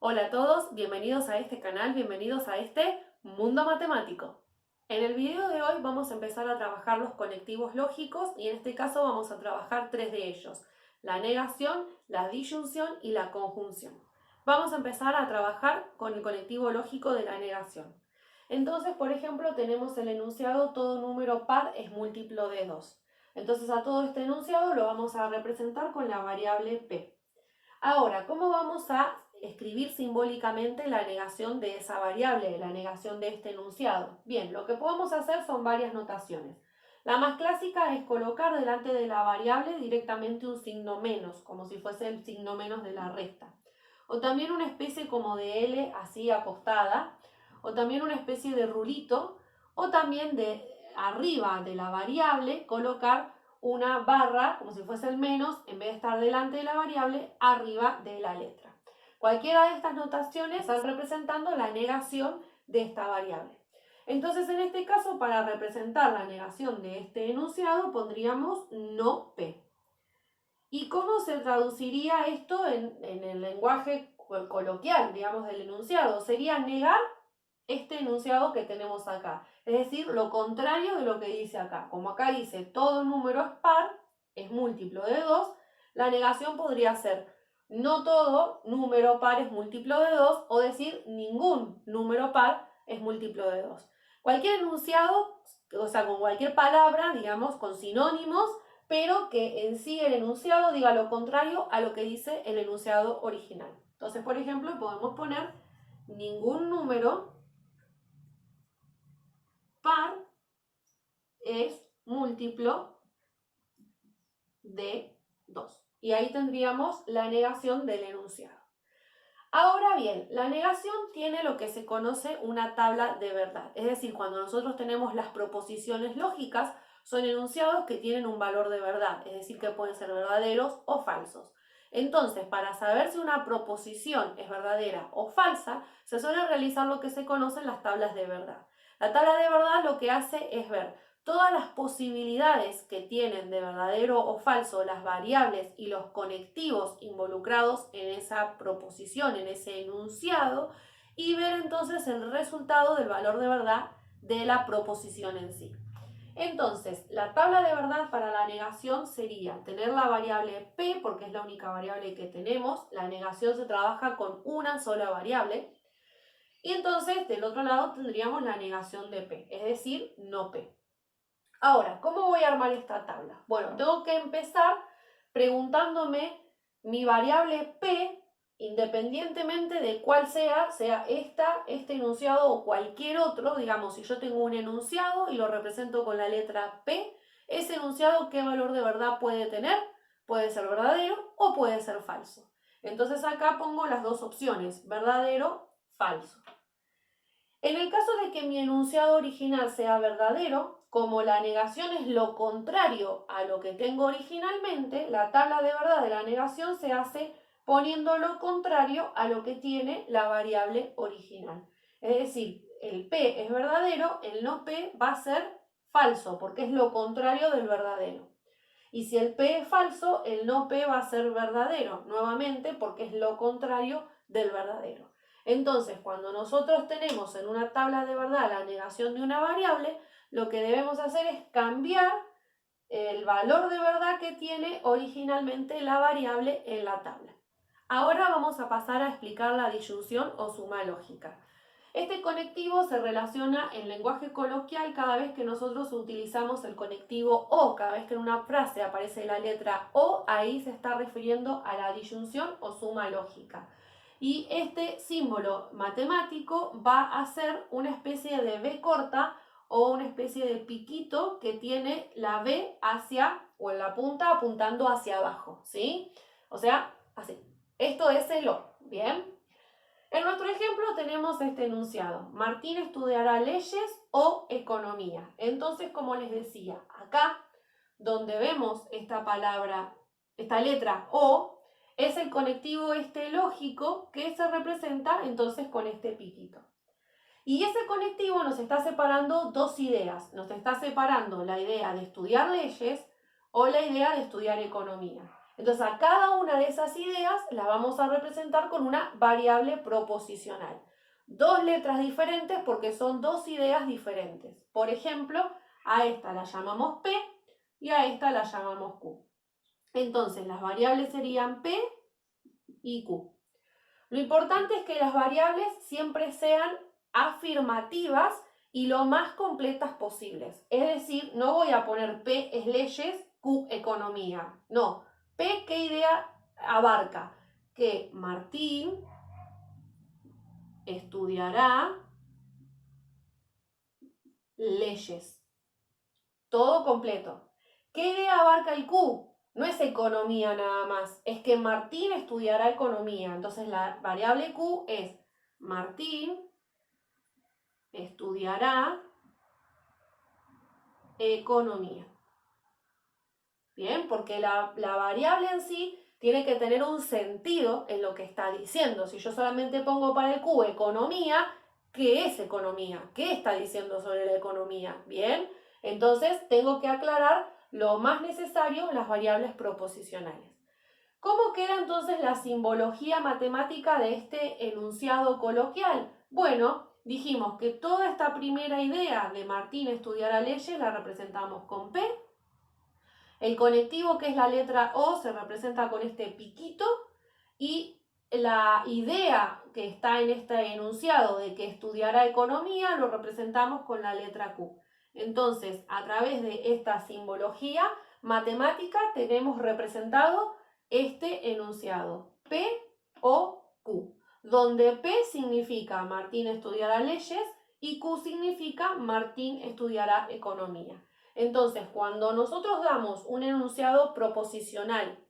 Hola a todos, bienvenidos a este canal, bienvenidos a este Mundo Matemático. En el video de hoy vamos a empezar a trabajar los conectivos lógicos y en este caso vamos a trabajar tres de ellos: la negación, la disyunción y la conjunción. Vamos a empezar a trabajar con el conectivo lógico de la negación. Entonces, por ejemplo, tenemos el enunciado: todo número par es múltiplo de 2. Entonces a todo este enunciado lo vamos a representar con la variable p. Ahora, ¿cómo vamos a escribir simbólicamente la negación de esa variable, la negación de este enunciado? Bien, lo que podemos hacer son varias notaciones. La más clásica es colocar delante de la variable directamente un signo menos, como si fuese el signo menos de la resta. O también una especie como de L así acostada, o también una especie de rulito, o también de arriba de la variable colocar una barra, como si fuese el menos, en vez de estar delante de la variable, arriba de la letra. Cualquiera de estas notaciones están representando la negación de esta variable. Entonces, en este caso, para representar la negación de este enunciado, pondríamos no P. ¿Y cómo se traduciría esto en el lenguaje coloquial, digamos, del enunciado? Sería negar este enunciado que tenemos acá, es decir, lo contrario de lo que dice acá. Como acá dice todo número es par, es múltiplo de 2, la negación podría ser no todo número par es múltiplo de 2 o decir ningún número par es múltiplo de 2. Cualquier enunciado, o sea, con cualquier palabra, digamos, con sinónimos, pero que en sí el enunciado diga lo contrario a lo que dice el enunciado original. Entonces, por ejemplo, podemos poner ningún número par es múltiplo de 2. Y ahí tendríamos la negación del enunciado. Ahora bien, la negación tiene lo que se conoce una tabla de verdad. Es decir, cuando nosotros tenemos las proposiciones lógicas, son enunciados que tienen un valor de verdad, es decir, que pueden ser verdaderos o falsos. Entonces, para saber si una proposición es verdadera o falsa, se suele realizar lo que se conocen las tablas de verdad. La tabla de verdad lo que hace es ver todas las posibilidades que tienen de verdadero o falso las variables y los conectivos involucrados en esa proposición, en ese enunciado, y ver entonces el resultado del valor de verdad de la proposición en sí. Entonces, la tabla de verdad para la negación sería tener la variable p, porque es la única variable que tenemos. La negación se trabaja con una sola variable. Y entonces, del otro lado tendríamos la negación de p, es decir, no p. Ahora, ¿cómo voy a armar esta tabla? Bueno, tengo que empezar preguntándome mi variable p, independientemente de cuál sea este enunciado o cualquier otro. Digamos, si yo tengo un enunciado y lo represento con la letra p, ese enunciado, ¿qué valor de verdad puede tener? Puede ser verdadero o puede ser falso. Entonces acá pongo las dos opciones: verdadero, falso. En el caso de que mi enunciado original sea verdadero, como la negación es lo contrario a lo que tengo originalmente, la tabla de verdad de la negación se hace poniendo lo contrario a lo que tiene la variable original. Es decir, el P es verdadero, el no P va a ser falso, porque es lo contrario del verdadero. Y si el P es falso, el no P va a ser verdadero, nuevamente, porque es lo contrario del verdadero. Entonces, cuando nosotros tenemos en una tabla de verdad la negación de una variable, lo que debemos hacer es cambiar el valor de verdad que tiene originalmente la variable en la tabla. Ahora vamos a pasar a explicar la disyunción o suma lógica. Este conectivo se relaciona en lenguaje coloquial cada vez que nosotros utilizamos el conectivo o, cada vez que en una frase aparece la letra o, ahí se está refiriendo a la disyunción o suma lógica. Y este símbolo matemático va a ser una especie de B corta o una especie de piquito que tiene la B hacia, o en la punta apuntando hacia abajo, ¿sí? O sea, así. Esto es el O, ¿bien? En nuestro ejemplo tenemos este enunciado: Martín estudiará leyes o economía. Entonces, como les decía, acá donde vemos esta palabra, esta letra O, es el conectivo lógico que se representa entonces con este piquito. Y ese conectivo nos está separando dos ideas. Nos está separando la idea de estudiar leyes o la idea de estudiar economía. Entonces a cada una de esas ideas las vamos a representar con una variable proposicional. Dos letras diferentes porque son dos ideas diferentes. Por ejemplo, a esta la llamamos P y a esta la llamamos Q. Entonces las variables serían P y Q. Lo importante es que las variables siempre sean afirmativas y lo más completas posibles. Es decir, no voy a poner P es leyes, Q economía. No. P, ¿qué idea abarca? Que Martín estudiará leyes. Todo completo. ¿Qué idea abarca el Q? No es economía nada más, es que Martín estudiará economía. Entonces la variable Q es Martín estudiará economía. Bien, porque la variable en sí tiene que tener un sentido en lo que está diciendo. Si yo solamente pongo para el Q economía, ¿qué es economía? ¿Qué está diciendo sobre la economía? Bien, entonces tengo que aclarar lo más necesario, las variables proposicionales. ¿Cómo queda entonces la simbología matemática de este enunciado coloquial? Bueno, dijimos que toda esta primera idea de Martín estudiará leyes la representamos con P. El conectivo, que es la letra O, se representa con este piquito y la idea que está en este enunciado de que estudiará economía lo representamos con la letra Q. Entonces, a través de esta simbología matemática tenemos representado este enunciado, P o Q, donde P significa Martín estudiará leyes y Q significa Martín estudiará economía. Entonces, cuando nosotros damos un enunciado proposicional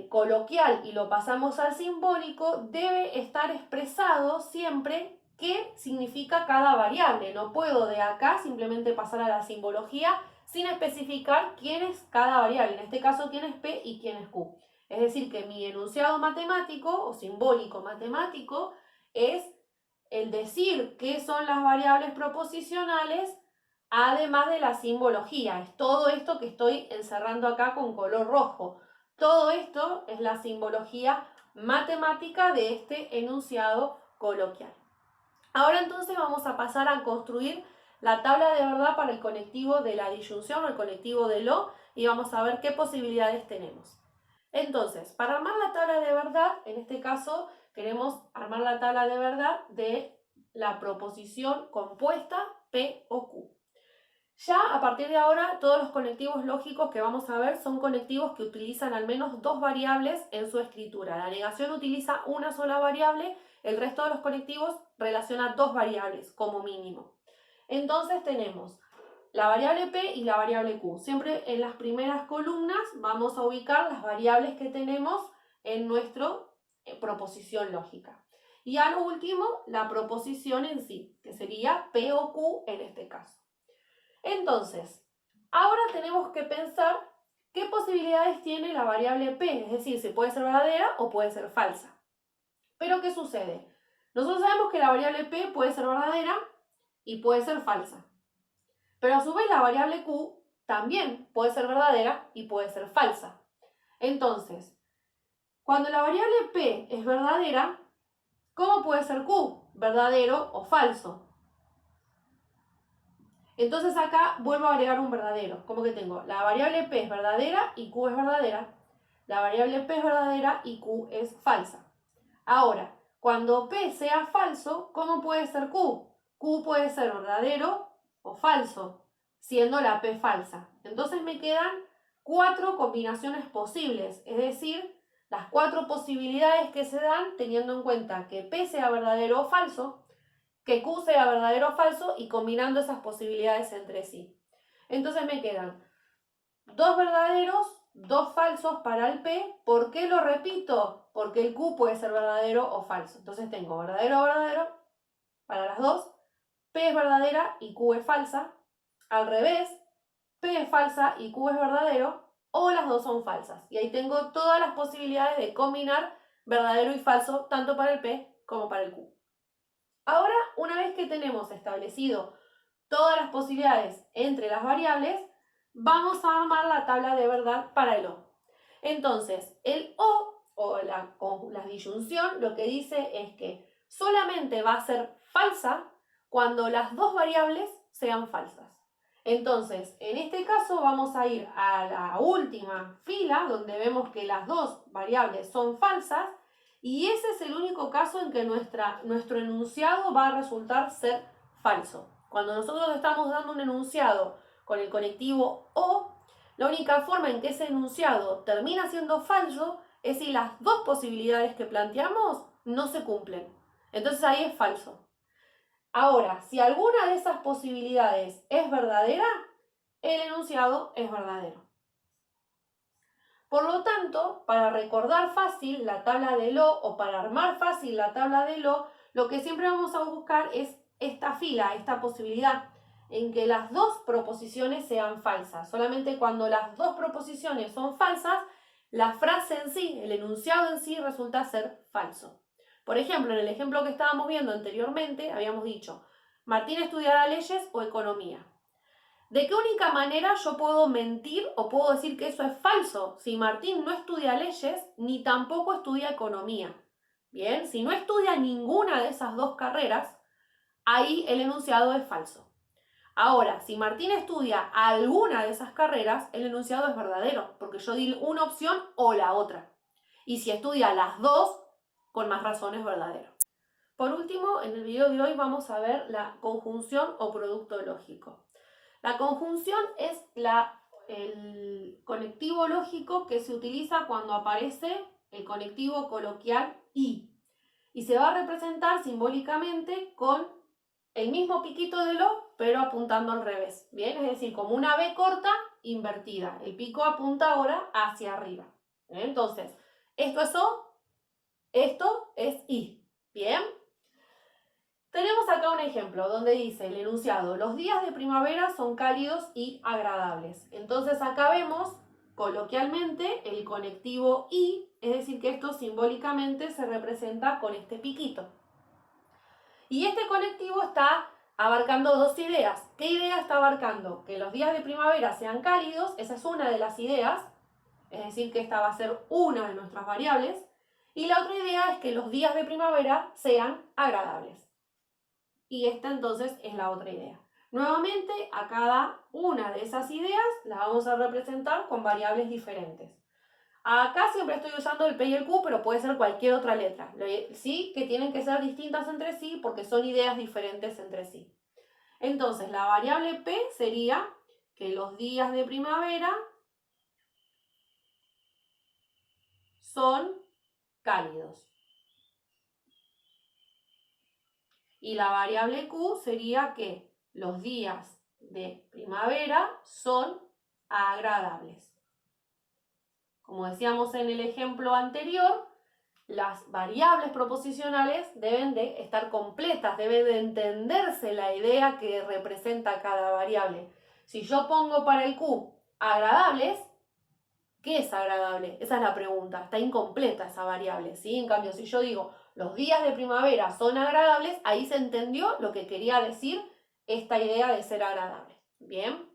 coloquial y lo pasamos al simbólico, debe estar expresado siempre qué significa cada variable. No puedo de acá simplemente pasar a la simbología sin especificar quién es cada variable, en este caso quién es P y quién es Q. Es decir, que mi enunciado matemático o simbólico matemático es el decir qué son las variables proposicionales, además de la simbología. Es todo esto que estoy encerrando acá con color rojo. Todo esto es la simbología matemática de este enunciado coloquial. Ahora entonces vamos a pasar a construir la tabla de verdad para el conectivo de la disyunción o el conectivo de lo y vamos a ver qué posibilidades tenemos. Entonces, para armar la tabla de verdad, en este caso queremos armar la tabla de verdad de la proposición compuesta P o Q. Ya a partir de ahora, todos los conectivos lógicos que vamos a ver son conectivos que utilizan al menos dos variables en su escritura. La negación utiliza una sola variable, el resto de los conectivos relaciona dos variables como mínimo. Entonces tenemos la variable P y la variable Q. Siempre en las primeras columnas vamos a ubicar las variables que tenemos en nuestra proposición lógica. Y a lo último, la proposición en sí, que sería P o Q en este caso. Entonces, ahora tenemos que pensar qué posibilidades tiene la variable P, es decir, si puede ser verdadera o puede ser falsa. Pero ¿qué sucede? Nosotros sabemos que la variable P puede ser verdadera y puede ser falsa. Pero a su vez la variable Q también puede ser verdadera y puede ser falsa. Entonces, cuando la variable P es verdadera, ¿cómo puede ser Q? ¿Verdadero o falso? Entonces acá vuelvo a agregar un verdadero. Como que tengo la variable P es verdadera y Q es verdadera. La variable P es verdadera y Q es falsa. Ahora, cuando P sea falso, ¿cómo puede ser Q? Q puede ser verdadero o falso, siendo la P falsa. Entonces me quedan 4 combinaciones posibles, es decir, las 4 posibilidades que se dan teniendo en cuenta que P sea verdadero o falso, que Q sea verdadero o falso y combinando esas posibilidades entre sí. Entonces me quedan 2 verdaderos, 2 falsos para el P. ¿Por qué lo repito? Porque el Q puede ser verdadero o falso. Entonces tengo verdadero o verdadero para las dos. P es verdadera y Q es falsa. Al revés, P es falsa y Q es verdadero, o las dos son falsas. Y ahí tengo todas las posibilidades de combinar verdadero y falso, tanto para el P como para el Q. Ahora, una vez que tenemos establecido todas las posibilidades entre las variables, vamos a armar la tabla de verdad para el O. Entonces, el o la disyunción lo que dice es que solamente va a ser falsa cuando las dos variables sean falsas. Entonces, en este caso vamos a ir a la última fila donde vemos que las dos variables son falsas y ese es el único caso en que nuestro enunciado va a resultar ser falso. Cuando nosotros estamos dando un enunciado con el conectivo o, la única forma en que ese enunciado termina siendo falso es si las dos posibilidades que planteamos no se cumplen. Entonces ahí es falso. Ahora, si alguna de esas posibilidades es verdadera, el enunciado es verdadero. Por lo tanto, para recordar fácil la tabla de Lo o para armar fácil la tabla de lo que siempre vamos a buscar es esta fila, esta posibilidad en que las dos proposiciones sean falsas. Solamente cuando las dos proposiciones son falsas, la frase en sí, el enunciado en sí, resulta ser falso. Por ejemplo, en el ejemplo que estábamos viendo anteriormente, habíamos dicho, Martín estudiará leyes o economía. ¿De qué única manera yo puedo mentir o puedo decir que eso es falso? Si Martín no estudia leyes ni tampoco estudia economía. Bien, si no estudia ninguna de esas dos carreras, ahí el enunciado es falso. Ahora, si Martín estudia alguna de esas carreras, el enunciado es verdadero, porque yo di una opción o la otra. Y si estudia las dos, con más razón es verdadero. Por último, en el video de hoy vamos a ver la conjunción o producto lógico. La conjunción es el conectivo lógico que se utiliza cuando aparece el conectivo coloquial y se va a representar simbólicamente con el mismo piquito de lo, pero apuntando al revés, ¿bien? Es decir, como una B corta invertida. El pico apunta ahora hacia arriba. ¿Bien? Entonces, esto es O, esto es I, ¿bien? Tenemos acá un ejemplo donde dice el enunciado, los días de primavera son cálidos y agradables. Entonces acá vemos coloquialmente el conectivo y, es decir que esto simbólicamente se representa con este piquito. Y este conectivo está abarcando dos ideas. ¿Qué idea está abarcando? Que los días de primavera sean cálidos, esa es una de las ideas, es decir que esta va a ser una de nuestras variables. Y la otra idea es que los días de primavera sean agradables. Y esta entonces es la otra idea. Nuevamente, a cada una de esas ideas las vamos a representar con variables diferentes. Acá siempre estoy usando el P y el Q, pero puede ser cualquier otra letra. Sí que tienen que ser distintas entre sí porque son ideas diferentes entre sí. Entonces, la variable P sería que los días de primavera son cálidos. Y la variable Q sería que los días de primavera son agradables. Como decíamos en el ejemplo anterior, las variables proposicionales deben de estar completas, debe de entenderse la idea que representa cada variable. Si yo pongo para el Q agradables, ¿qué es agradable? Esa es la pregunta, está incompleta esa variable, ¿sí? En cambio, si yo digo los días de primavera son agradables, ahí se entendió lo que quería decir esta idea de ser agradable. Bien.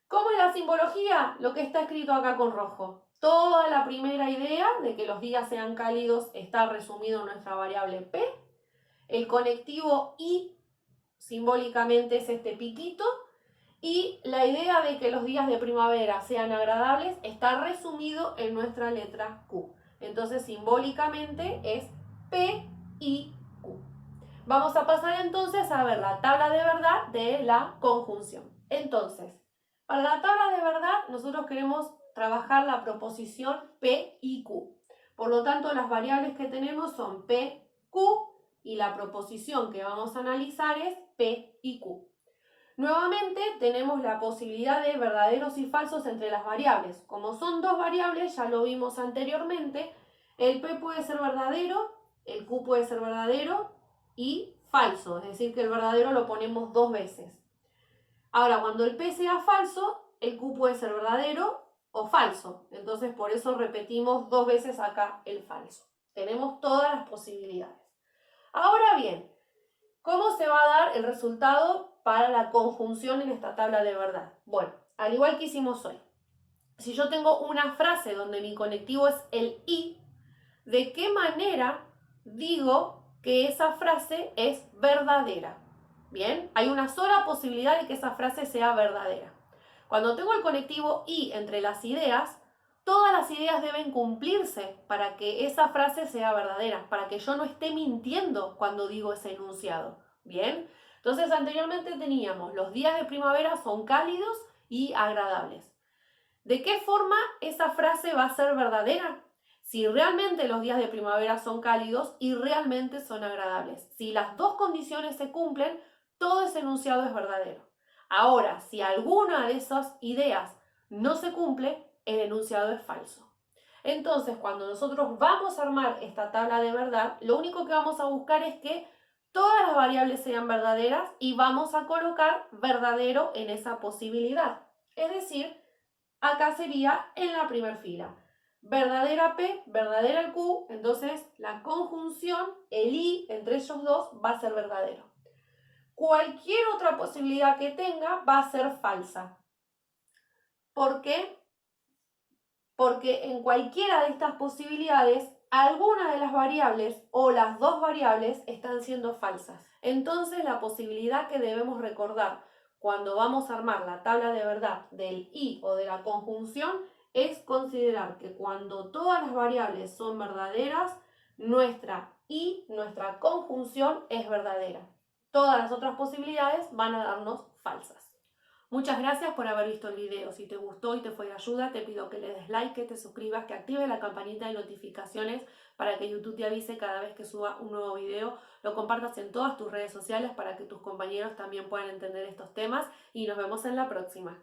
¿Cómo es la simbología? Lo que está escrito acá con rojo. Toda la primera idea de que los días sean cálidos está resumido en nuestra variable P. El conectivo I simbólicamente es este piquito. Y la idea de que los días de primavera sean agradables está resumido en nuestra letra Q. Entonces simbólicamente es P y Q. Vamos a pasar entonces a ver la tabla de verdad de la conjunción. Entonces, para la tabla de verdad nosotros queremos trabajar la proposición P y Q. Por lo tanto, las variables que tenemos son P, Q y la proposición que vamos a analizar es P y Q. Nuevamente tenemos la posibilidad de verdaderos y falsos entre las variables. Como son dos variables, ya lo vimos anteriormente, el P puede ser verdadero, el Q puede ser verdadero y falso, es decir que el verdadero lo ponemos dos veces. Ahora, cuando el P sea falso, el Q puede ser verdadero o falso. Entonces, por eso repetimos dos veces acá el falso. Tenemos todas las posibilidades. Ahora bien, ¿cómo se va a dar el resultado para la conjunción en esta tabla de verdad? Bueno, al igual que hicimos hoy. si yo tengo una frase donde mi conectivo es el y, ¿de qué manera digo que esa frase es verdadera? Bien, hay una sola posibilidad de que esa frase sea verdadera. Cuando tengo el conectivo y entre las ideas, todas las ideas deben cumplirse para que esa frase sea verdadera, para que yo no esté mintiendo cuando digo ese enunciado. Bien, entonces anteriormente teníamos los días de primavera son cálidos y agradables. ¿De qué forma esa frase va a ser verdadera? Si realmente los días de primavera son cálidos y realmente son agradables. Si las dos condiciones se cumplen, todo ese enunciado es verdadero. Ahora, si alguna de esas ideas no se cumple, el enunciado es falso. Entonces, cuando nosotros vamos a armar esta tabla de verdad, lo único que vamos a buscar es que todas las variables sean verdaderas y vamos a colocar verdadero en esa posibilidad. Es decir, acá sería en la primera fila. Verdadera P, verdadera el Q, entonces la conjunción, el I entre ellos dos va a ser verdadero. Cualquier otra posibilidad que tenga va a ser falsa. ¿Por qué? Porque en cualquiera de estas posibilidades, alguna de las variables o las dos variables están siendo falsas. Entonces la posibilidad que debemos recordar cuando vamos a armar la tabla de verdad del y o de la conjunción es considerar que cuando todas las variables son verdaderas, nuestra y nuestra conjunción es verdadera. Todas las otras posibilidades van a darnos falsas. Muchas gracias por haber visto el video. Si te gustó y te fue de ayuda, te pido que le des like, que te suscribas, que actives la campanita de notificaciones para que YouTube te avise cada vez que suba un nuevo video. Lo compartas en todas tus redes sociales para que tus compañeros también puedan entender estos temas y nos vemos en la próxima.